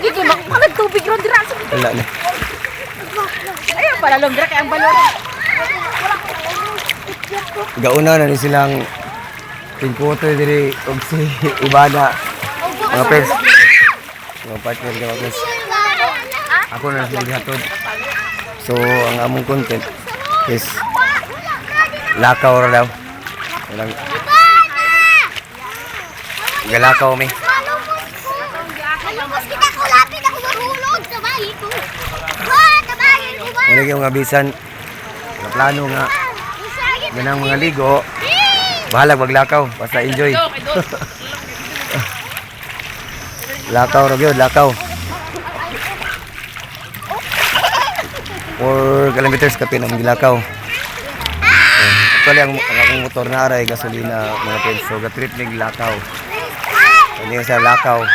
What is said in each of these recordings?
Sige, makukulag tubig ron dira. Wala na. Ayun, palalong dira kay ang balon. Gauna na ni silang tingkoto diri og si Ibana. Mga pets. Mga partner ka mga pets. Ako na sila gihatod. So, ang among content is lakaw ra daw. Walang galakaw mi. Malumos kita ko lapit ako mahulog sa bahay ko. Sa bahay ko ba? Wala yung abisan. Mga plano nga. Ganang mga ligo. Bahalag maglakaw. Basta enjoy. Lakaw ra gyud, lakaw. 4 kilometers ka pinang gilakaw. Actually, ang akong motor na aray, gasolina, mga friends. So, ga-trip mig lakaw. Hindi sa lakaw.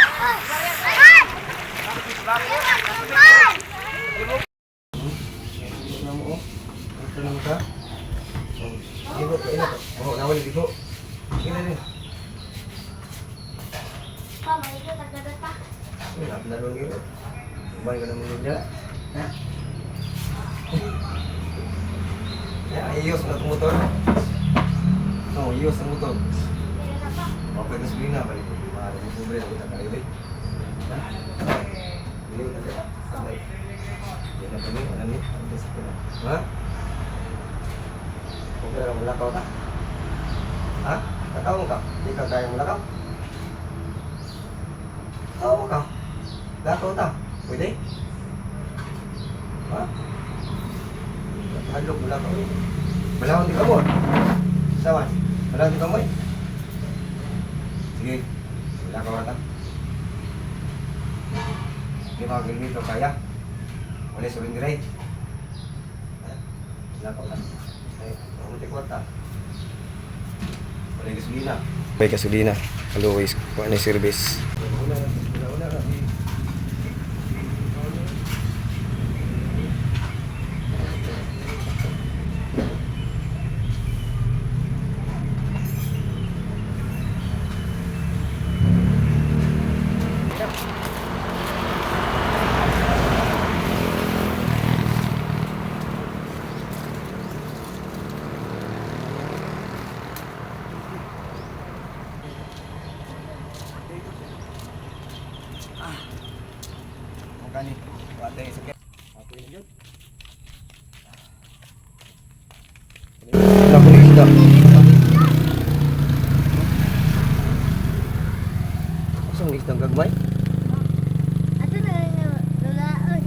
Iyos na itong motor. No, iyos ang motor. Okay, gasolina, balik. Mahal mo sobre, ako nakalibay. Bili na siya. Sabay. Yan na kami, ano ni? Ha? Okay lang, mulakaw ka? Ha? Tataw mo ka? Hindi ka kaya mulakaw? Tataw mo ka? Lakaw ta? Pwede? Ha? Hadlok mulakaw. Malawang di ka mo? Sawan? Malawang di ka mo? Sige, mulakaw ka ta. Hindi mga kilometro kaya. Wala sa rindiray. Mulakaw ka. Ay, mamuti ko ta. Wala gasolina. May gasolina. Always, kung ano yung service. Una na. Kani, wala yung sakit. Ako yun yun. Wala ko na isda. Asang isdang gagmay? Ato na lulaon.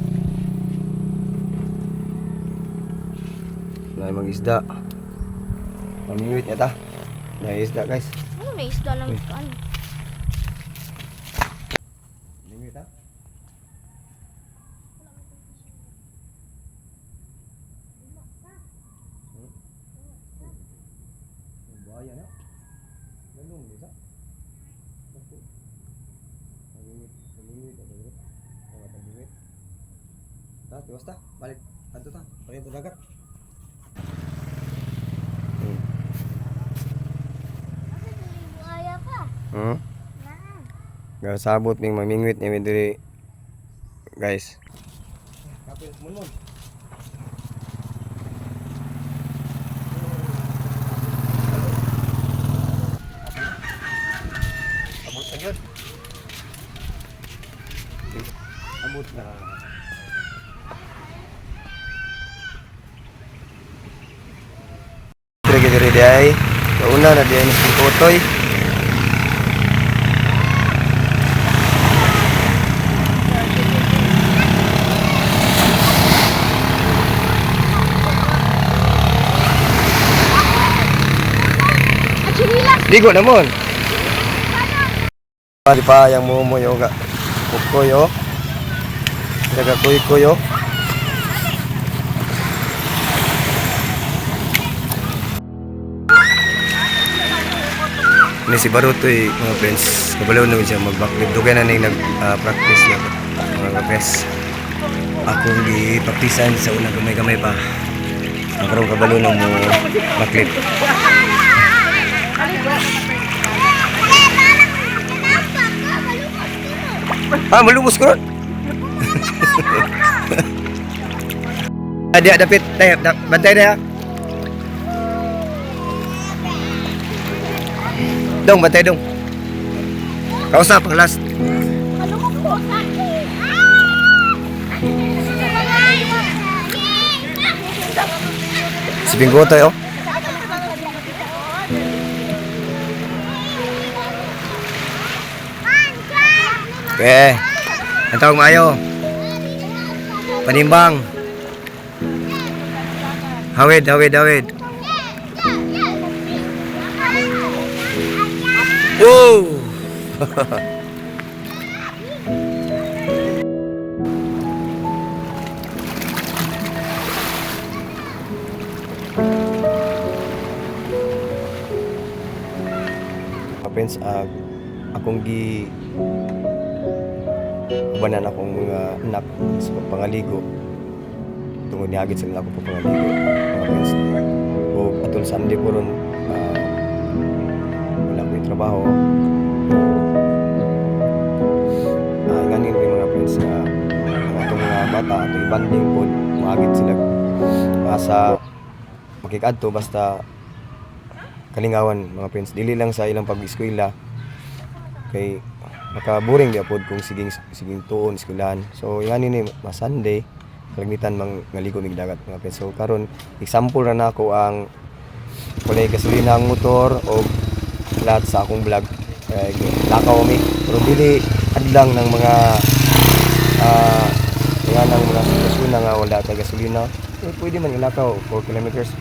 Wala yung mga isda. Mamingwit niya ta. Wala yung isda guys. Ano may isda lang kaan? Mamingwit ta. Buaya na. Ganun bisa. Naku. Mamingwit ta dito. Mga mamingwit. Ta, tiwas ta. Balik. Kanto ta. Pareho ta dagat. Buaya ka. Hmm? Naa. Sabot ning mamingwit ni diri guys. Kapil mun. Abot na yun. Abot na. Diri ay kauna na diyan si Kotoy. Ligo naman. Di pa yang mo yoga. Kukoyo. Daga kuy-kuyo. Ini si Barutoy mga friends. Kabalaw na siya mag-backflip. Dugay na nang nag-practice na mga friends. Akong gipaktisan sa unang gamay-gamay pa. Karon kabalo na mo backflip. Ah, malubos ko ron. Dia dapit, bantay dia. Dong, bantay dong. Kausap ang last. Si Binggoto yo. Okay. Ang tawag maayo. Panimbang. Hawid. Woo! Friends, akong ubanan akong mga anak sa pangaligo. Tungod niagit sila ako pangaligo. Mga friends, o atol Sunday po ron, wala ko yung trabaho. Nganin ko yung mga friends na itong mga bata, itong ibanding po, maagit sila sa makikadto basta kalingawan mga friends, dili lang sa ilang pag-eskwela kay nakaburing gyapon kung siging tuon eskwelahan. So yan ni mas Sunday kalagmitan mang ngaligo mig dagat mga friends. So karon example ra nako ang walay gasolina ang motor o lahat sa akong vlog kay lakaw mi pero dili adlang ng mga ng mga sitwasyon na nga wala ta gasolina. Pwede man ilakaw 4 kilometers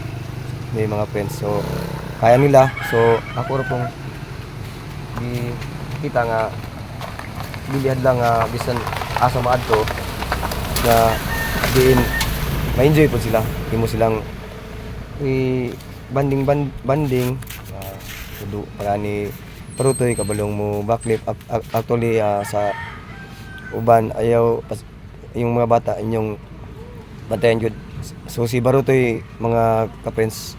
may mga friends. So kaya nila. So ako ra pong kita nga bilihan lang bisan asa maadto na diin ma-enjoy po sila. Himo silang banding kudu para ni Parutoy kabalong mo backflip actually sa uban ayaw yung mga bata inyong bantayan jud. So si Barutoy mga ka-friends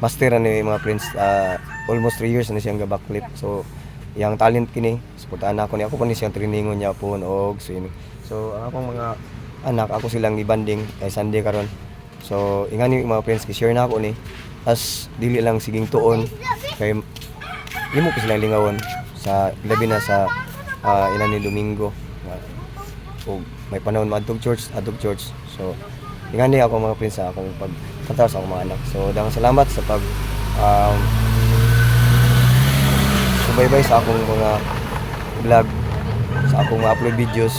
master ni mga friends, almost 3 years na siyang backflip. So yang talent kini suportahan ako ni ako pa ni siyang trainingon niya po og swimming. So ang akong mga anak ako silang gibanding kay Sunday karon. So ingani mga friends ki-share na ako ni as dili lang siging tuon kay imo ko silang lingawon sa labi na sa ilan ni Domingo og may panahon adtog church. So ingani ako mga friends sa akong pagkataw sa akong mga anak. So daghang salamat sa pag subaybay sa akong mga vlog, sa akong upload videos.